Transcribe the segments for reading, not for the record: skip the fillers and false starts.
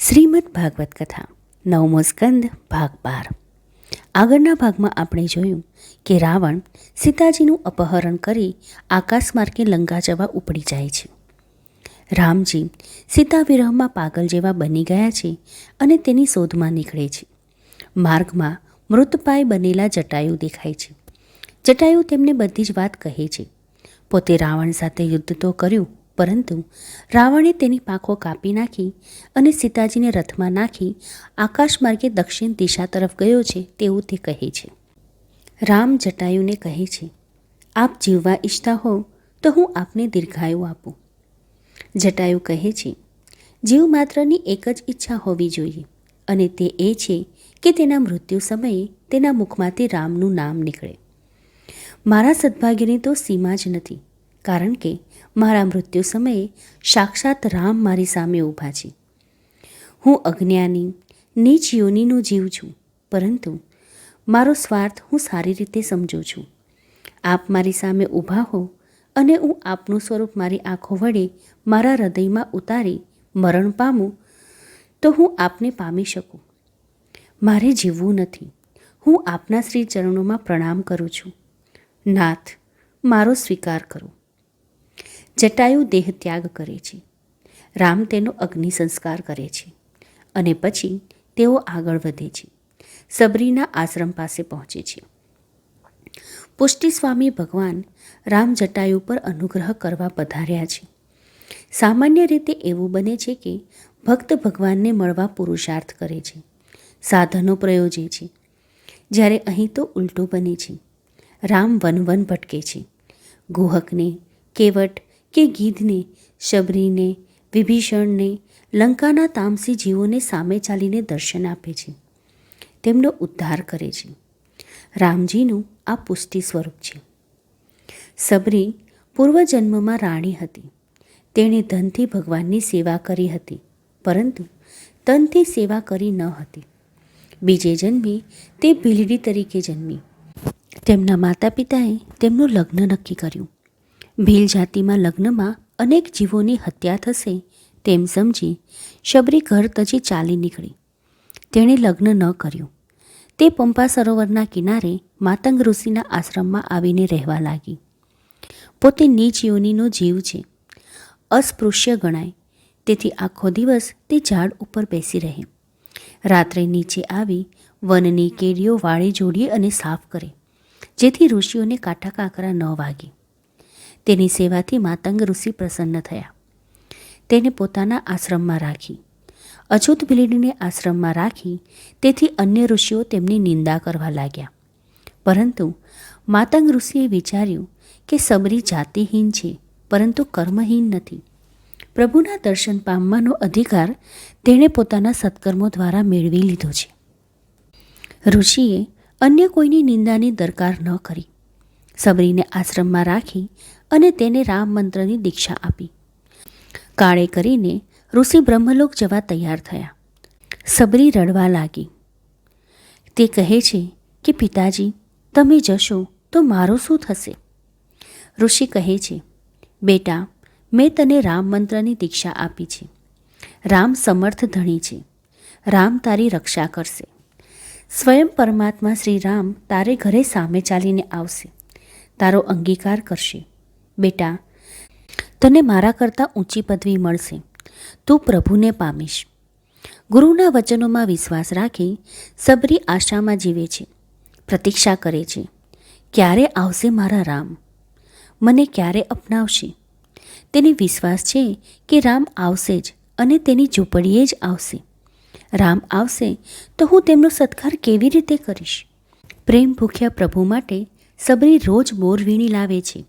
શ્રીમદ ભાગવત કથા નવમો સ્કંદ ભાગ 12. આગળના ભાગમાં આપણે જોયું કે રાવણ સીતાજીનું અપહરણ કરી આકાશમાર્ગે લંકા જવા ઉપડી જાય છે. રામજી સીતા વિરહમાં પાગલ જેવા બની ગયા છે અને તેની શોધમાં નીકળે છે. માર્ગમાં મૃતપાય બનેલા જટાયુ દેખાય છે. જટાયુ તેમને બધી જ વાત કહે છે. પોતે રાવણ સાથે યુદ્ધ તો કર્યું, પરંતુ રાવણે તેની પાંખો કાપી નાખી અને સીતાજીને રથમાં નાખી આકાશ માર્ગે દક્ષિણ દિશા તરફ ગયો છે તેવું તે કહે છે. રામ જટાયુને કહે છે, આપ જીવવા ઈચ્છતા હો તો હું આપને દીર્ઘાયુ આપું. જટાયુ કહે છે, જીવ માત્રની એક જ ઈચ્છા હોવી જોઈએ, અને તે એ છે કે તેના મૃત્યુ સમયે તેના મુખમાંથી રામનું નામ નીકળે. મારા સદભાગ્યની તો સીમા જ નથી, કારણ કે મારા મૃત્યુ સમયે સાક્ષાત રામ મારી સામે ઊભા છે. હું અજ્ઞાની નીચ યોનિનો જીવ છું, પરંતુ મારો સ્વાર્થ હું સારી રીતે સમજું છું. આપ મારી સામે ઊભા હો અને હું આપનું સ્વરૂપ મારી આંખો વડે મારા હૃદયમાં ઉતારી મરણ પામું તો હું આપને પામી શકું. મારે જીવવું નથી. હું આપના શ્રી ચરણોમાં પ્રણામ કરું છું. નાથ, મારો સ્વીકાર કરો. જટાયુ દેહ ત્યાગ કરે છે. રામ તેનો અગ્નિ સંસ્કાર કરે છે અને પછી તેઓ આગળ વધે છે. સબરીના આશ્રમ પાસે પહોંચે છે. પુષ્ટિ સ્વામી ભગવાન રામ જટાયુ પર અનુગ્રહ કરવા પધાર્યા છે. સામાન્ય રીતે એવું બને છે કે ભક્ત ભગવાનને મળવા પુરુષાર્થ કરે છે, સાધનો પ્રયોજે છે, જ્યારે અહીં તો ઉલટું બને છે. રામ વન ભટકે છે. ગુહકને, કેવટ કે ગીધને, શબરીને, વિભીષણને, લંકાના તામસી જીવોને સામે ચાલીને દર્શન આપે છે, તેમનો ઉદ્ધાર કરે છે. રામજીનું આ પુષ્ટિ સ્વરૂપ છે. સબરી પૂર્વજન્મમાં રાણી હતી. તેણે ધનથી ભગવાનની સેવા કરી હતી, પરંતુ તનથી સેવા કરી ન હતી. બીજે જન્મે તે ભીલડી તરીકે જન્મી. તેમના માતા પિતાએ તેમનું લગ્ન નક્કી કર્યું. ભીલ જાતિમાં લગ્નમાં અનેક જીવોની હત્યા થશે તેમ સમજી શબરી ઘર તજી ચાલી નીકળી. તેણે લગ્ન ન કર્યું. તે પંપા સરોવરના કિનારે માતંગ ઋષિના આશ્રમમાં આવીને રહેવા લાગી. પોતે નીચ યોનિનો જીવ છે, અસ્પૃશ્ય ગણાય, તેથી આખો દિવસ તે ઝાડ ઉપર બેસી રહે. રાત્રે નીચે આવી વનની કેડીઓ વાળે જોડી અને સાફ કરે, જેથી ઋષિઓને કાંટા કાંકરા ન વાગે. તેની સેવાથી માતંગ ઋષિ પ્રસન્ન થયા. તેને પોતાના આશ્રમમાં રાખી. અછૂત ભીલડીને આશ્રમમાં રાખી, તેથી અન્ય ઋષિઓ તેમની નિંદા કરવા લાગ્યા. પરંતુ માતંગ ઋષિએ વિચાર્યું કે સબરી જાતિહીન છે, પરંતુ કર્મહીન નથી. પ્રભુના દર્શન પામવાનો અધિકાર તેણે પોતાના સત્કર્મો દ્વારા મેળવી લીધો છે. ઋષિએ અન્ય કોઈની નિંદાની દરકાર ન કરી. સબરીને આશ્રમમાં રાખી અને તેને રામ મંત્રની દીક્ષા આપી. કાળે કરીને ઋષિ બ્રહ્મલોક જવા તૈયાર થયા. સબરી રડવા લાગી. તે કહે છે કે પિતાજી, તમે જશો તો મારું શું થશે? ઋષિ કહે છે, બેટા, મેં તને રામ મંત્રની દીક્ષા આપી છે. રામ સમર્થ ધણી છે. રામ તારી રક્ષા કરશે. સ્વયં પરમાત્મા શ્રી રામ તારે ઘરે સામે ચાલીને આવશે, તારો અંગીકાર કરશે. બેટા, તને મારા કરતાં ઊંચી પદવી મળશે. તું પ્રભુને પામીશ. ગુરુના વચનોમાં વિશ્વાસ રાખી સબરી આશામાં જીવે છે. પ્રતીક્ષા કરે છે, ક્યારે આવશે મારા રામ? મને ક્યારે અપનાવશે? તેને વિશ્વાસ છે કે રામ આવશે જ, અને તેની ઝૂંપડીએ જ આવશે. રામ આવશે તો હું તેમનો સત્કાર કેવી રીતે કરીશ? પ્રેમ ભૂખ્યા પ્રભુ માટે સબરી રોજ બોર વીણી લાવે છે.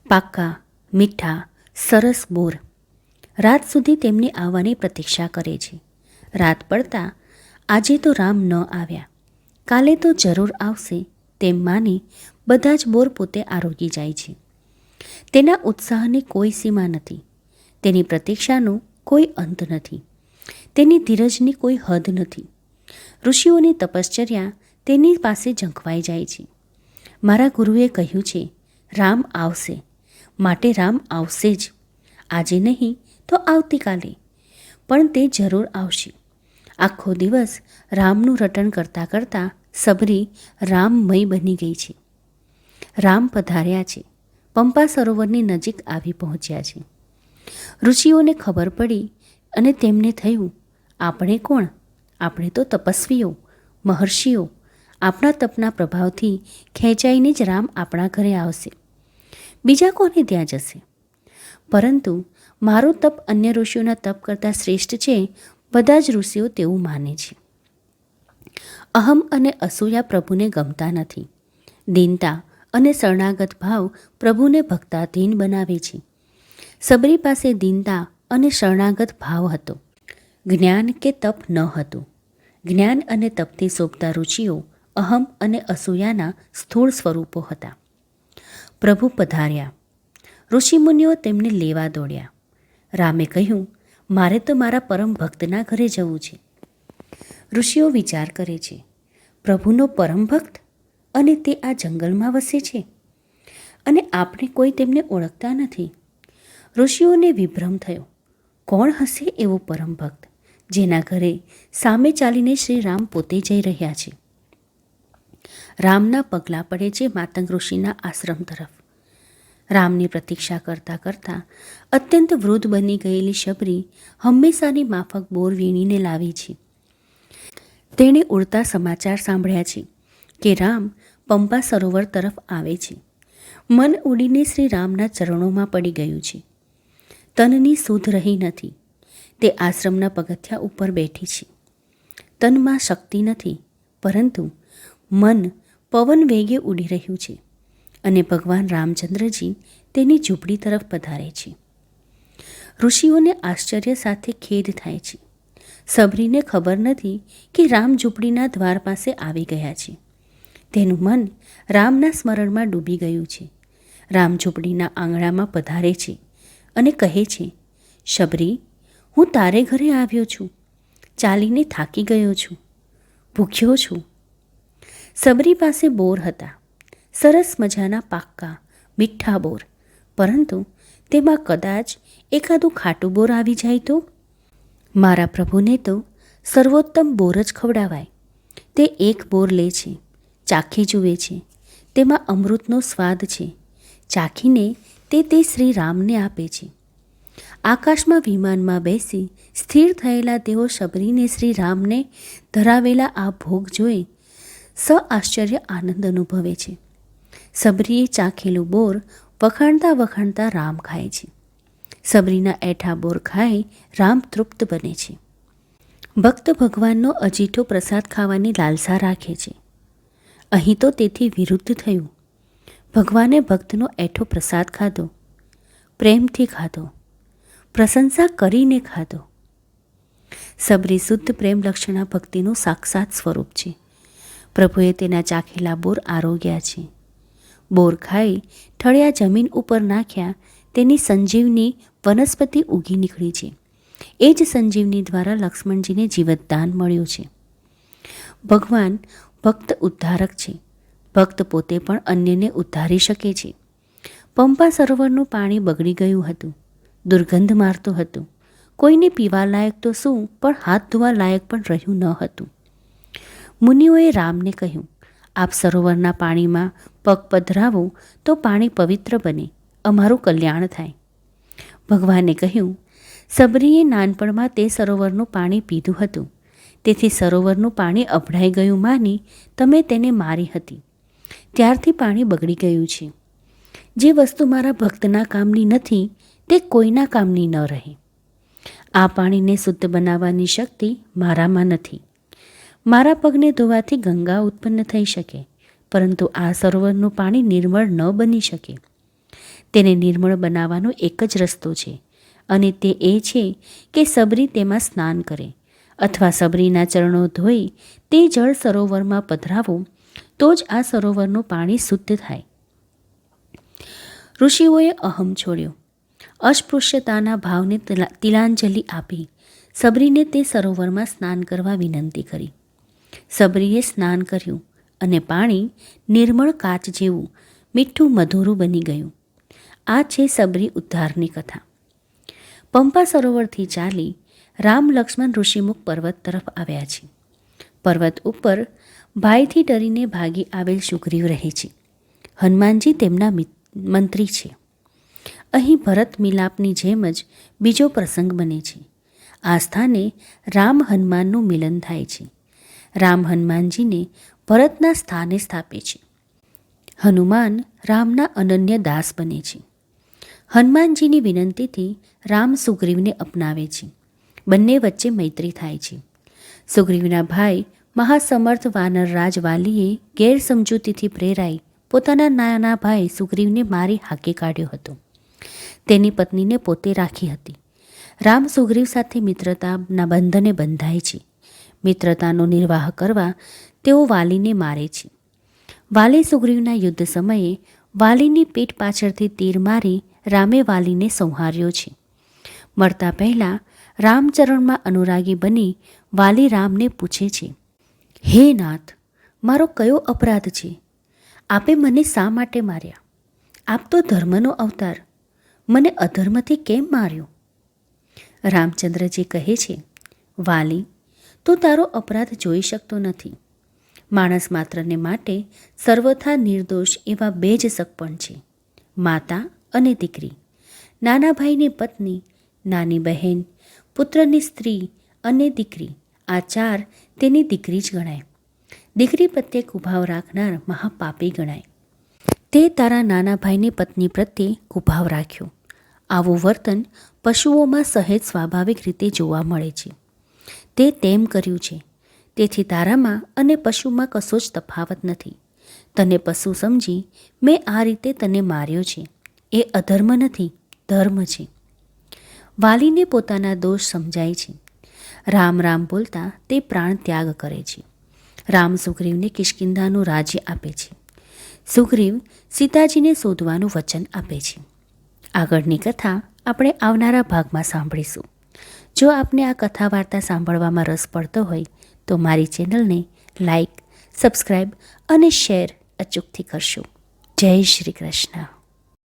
પાક્કા, મીઠા, સરસ બોર. રાત સુધી તેમની આવવાની પ્રતીક્ષા કરે છે. રાત પડતા આજે તો રામ ન આવ્યા, કાલે તો જરૂર આવશે તેમ માની બધા જ બોર પોતે આરોગી જાય છે. તેના ઉત્સાહની કોઈ સીમા નથી. તેની પ્રતીક્ષાનો કોઈ અંત નથી. તેની ધીરજની કોઈ હદ નથી. ઋષિઓની તપશ્ચર્યા તેની પાસે ઝંખવાઈ જાય છે. મારા ગુરુએ કહ્યું છે, રામ આવશે, માટે રામ આવશે જ. આજે નહીં તો આવતીકાલે. પણ તે જરૂર આવશે. આખો દિવસ રામનું રટણ કરતાં કરતાં સબરી રામમય બની ગઈ છે. રામ પધાર્યા છે. પંપા સરોવરની નજીક આવી પહોંચ્યા છે. ઋષિઓને ખબર પડી અને તેમને થયું, આપણે કોણ? આપણે તો તપસ્વીઓ, મહર્ષિઓ. આપણા તપના પ્રભાવથી ખેંચાઈને જ રામ આપણા ઘરે આવશે. બીજા કોને ત્યાં જશે? પરંતુ મારું તપ અન્ય ઋષિઓના તપ કરતાં શ્રેષ્ઠ છે, બધા જ ઋષિઓ તેવું માને છે. અહમ અને અસૂયા પ્રભુને ગમતા નથી. દીનતા અને શરણાગત ભાવ પ્રભુને ભક્તાધીન બનાવે છે. સબરી પાસે દીનતા અને શરણાગત ભાવ હતો. જ્ઞાન કે તપ ન હતું. જ્ઞાન અને તપથી શોભતા રુચિઓ અહમ અને અસૂયાના સ્થૂળ સ્વરૂપો હતા. પ્રભુ પધાર્યા. ઋષિમુનિઓ તેમને લેવા દોડ્યા. રામે કહ્યું, મારે તો મારા પરમ ભક્તના ઘરે જવું છે. ઋષિઓ વિચાર કરે છે, પ્રભુનો પરમ ભક્ત અને તે આ જંગલમાં વસે છે અને આપણે કોઈ તેમને ઓળખતા નથી. ઋષિઓને વિભ્રમ થયો. કોણ હશે એવો પરમ ભક્ત જેના ઘરે સામે ચાલીને શ્રી રામ પોતે જઈ રહ્યા છે? રામના પગલાં પડે છે માતંગ ઋષિના આશ્રમ તરફ. રામની પ્રતીક્ષા કરતાં કરતાં અત્યંત વૃદ્ધ બની ગયેલી શબરી હંમેશાની માફક બોર વીણીને લાવી છે. તેણે ઉડતા સમાચાર સાંભળ્યા છે કે રામ પંપા સરોવર તરફ આવે છે. મન ઉડીને શ્રી રામના ચરણોમાં પડી ગયું છે. તનની સુધ રહી નથી. તે આશ્રમના પગથિયા ઉપર બેઠી છે. તનમાં શક્તિ નથી, પરંતુ મન પવન વેગે ઉડી રહ્યું છે અને ભગવાન રામચંદ્રજી તેની ઝૂંપડી તરફ પધારે છે. ઋષિઓને આશ્ચર્ય સાથે ખેદ થાય છે. સબરીને ખબર નથી કે રામ ઝૂંપડીના દ્વાર પાસે આવી ગયા છે. તેનું મન રામના સ્મરણમાં ડૂબી ગયું છે. રામ ઝૂંપડીના આંગણામાં પધારે છે અને કહે છે, શબરી, હું તારે ઘરે આવ્યો છું. ચાલીને થાકી ગયો છું, ભૂખ્યો છું. સબરી પાસે બોર હતા, સરસ મજાના પાક્કા મીઠા બોર, પરંતુ તેમાં કદાચ એકાદું ખાટું બોર આવી જાય તો? મારા પ્રભુને તો સર્વોત્તમ બોર જ ખવડાવાય. તે એક બોર લે છે, ચાખી જુએ છે. તેમાં અમૃતનો સ્વાદ છે. ચાખીને તે શ્રી રામને આપે છે. આકાશમાં વિમાનમાં બેસી સ્થિર થયેલા તેઓ શબરીને શ્રી રામને ધરાવેલા આ ભોગ જોઈ આશ્ચર્ય આનંદ અનુભવે છે. સબરીએ ચાખેલું બોર વખાણતા વખાણતા રામ ખાય છે. સબરીના એઠા બોર ખાઈ રામ તૃપ્ત બને છે. ભક્ત ભગવાનનો અજીઠો પ્રસાદ ખાવાની લાલસા રાખે છે. અહીં તો તેથી વિરુદ્ધ થયું. ભગવાને ભક્તનો એઠો પ્રસાદ ખાધો, પ્રેમથી ખાધો, પ્રશંસા કરીને ખાધો. સબરી શુદ્ધ પ્રેમ લક્ષણા ભક્તિનું સાક્ષાત સ્વરૂપ છે. પ્રભુએ તેના ચાખેલા બોર આરોગ્યા છે. બોર ખાઈ ઠળિયા જમીન ઉપર નાખ્યા, તેની સંજીવની વનસ્પતિ ઉગી નીકળી છે. એ જ સંજીવની દ્વારા લક્ષ્મણજીને જીવતદાન મળ્યું છે. ભગવાન ભક્ત ઉદ્ધારક છે. ભક્ત પોતે પણ અન્યને ઉદ્ધારી શકે છે. પંપા સરોવરનું પાણી બગડી ગયું હતું, દુર્ગંધ મારતું હતું. કોઈને પીવા લાયક તો શું, પણ હાથ ધોવા લાયક પણ રહ્યું ન હતું. મુનિઓએ રામને કહ્યું, આપ સરોવરના પાણીમાં પગ પધરાવો તો પાણી પવિત્ર બને, અમારું કલ્યાણ થાય. ભગવાને કહ્યું, સબરીએ નાનપણમાં તે સરોવરનું પાણી પીધું હતું, તેથી સરોવરનું પાણી અભડાઈ ગયું માની તમે તેને મારી હતી. ત્યારથી પાણી બગડી ગયું છે. જે વસ્તુ મારા ભક્તના કામની નથી તે કોઈના કામની ન રહે. આ પાણીને શુદ્ધ બનાવવાની શક્તિ મારામાં નથી. મારા પગને ધોવાથી ગંગા ઉત્પન્ન થઈ શકે, પરંતુ આ સરોવરનું પાણી નિર્મળ ન બની શકે. તેને નિર્મળ બનાવવાનો એક જ રસ્તો છે, અને તે એ છે કે સબરી તેમાં સ્નાન કરે, અથવા સબરીના ચરણો ધોઈ તે જળ સરોવરમાં પધરાવો, તો જ આ સરોવરનું પાણી શુદ્ધ થાય. ઋષિઓએ અહમ છોડ્યો. અસ્પૃશ્યતાના ભાવને તિલાંજલિ આપી સબરીને તે સરોવરમાં સ્નાન કરવા વિનંતી કરી. સબરીએ સ્નાન કર્યું અને પાણી નિર્મળ કાચ જેવું મીઠું મધુરું બની ગયું. આ છે સબરી ઉદ્ધારની કથા. પંપા સરોવરથી ચાલી રામ લક્ષ્મણ ઋષિમુખ પર્વત તરફ આવ્યા છે. પર્વત ઉપર ભાઈથી ડરીને ભાગી આવેલ સુગ્રીવ રહે છે. હનુમાનજી તેમના મંત્રી છે. અહીં ભરત મિલાપની જેમ જ બીજો પ્રસંગ બને છે. આ સ્થાને રામ હનુમાનનું મિલન થાય છે. રામ હનુમાનજીને ભરતના સ્થાને સ્થાપે છે. હનુમાન રામના અનન્ય દાસ બને છે. હનુમાનજીની વિનંતીથી રામ સુગ્રીવને અપનાવે છે. બંને વચ્ચે મૈત્રી થાય છે. સુગ્રીવના ભાઈ મહાસમર્થ વાનરરાજ વાલીએ ગેરસમજૂતીથી પ્રેરાઈ પોતાના નાના ભાઈ સુગ્રીવને મારી હાંકી કાઢ્યો હતો. તેની પત્નીને પોતે રાખી હતી. રામ સુગ્રીવ સાથે મિત્રતાના બંધને બંધાય છે. મિત્રતાનો નિર્વાહ કરવા તેઓ વાલીને મારે છે. વાલી સુગ્રીવના યુદ્ધ સમયે વાલીની પીઠ પાછળથી તીર મારી રામે વાલીને સંહાર્યો છે. મરતા પહેલાં રામચરણમાં અનુરાગી બની વાલી રામને પૂછે છે, હે નાથ, મારો કયો અપરાધ છે? આપે મને શા માટે માર્યા? આપ તો ધર્મનો અવતાર, મને અધર્મથી કેમ માર્યો? રામચંદ્રજી કહે છે, વાલી, તું તારો અપરાધ જોઈ શકતો નથી. માણસ માત્રને માટે સર્વથા નિર્દોષ એવા બે જ સગપણ છે, માતા અને દીકરી. નાના ભાઈની પત્ની, નાની બહેન, પુત્રની સ્ત્રી અને દીકરી, આ ચાર તેની દીકરી જ ગણાય. દીકરી પ્રત્યે કુભાવ રાખનાર મહાપાપી ગણાય. તે તારા નાના ભાઈની પત્ની પ્રત્યે કુભાવ રાખ્યો. આવું વર્તન પશુઓમાં સહેજ સ્વાભાવિક રીતે જોવા મળે છે. તે તેમ કર્યું છે, તેથી તારામાં અને પશુમાં કશો જ તફાવત નથી. તને પશુ સમજી મેં આ રીતે તને માર્યો છે. એ અધર્મ નથી, ધર્મ છે. વાલીને પોતાના દોષ સમજાય છે. રામ રામ બોલતા તે પ્રાણ ત્યાગ કરે છે. રામ સુગ્રીવને કિષ્કિંધાનું રાજ્ય આપે છે. સુગ્રીવ સીતાજીને શોધવાનું વચન આપે છે. આગળની કથા આપણે આવનારા ભાગમાં સાંભળીશું. જો આપને આ કથા વાર્તા સાંભળવામાં રસ પડતો હોય તો મારી ચેનલને લાઈક, સબસ્ક્રાઈબ અને શેર અચૂકથી કરશો. જય શ્રી કૃષ્ણ.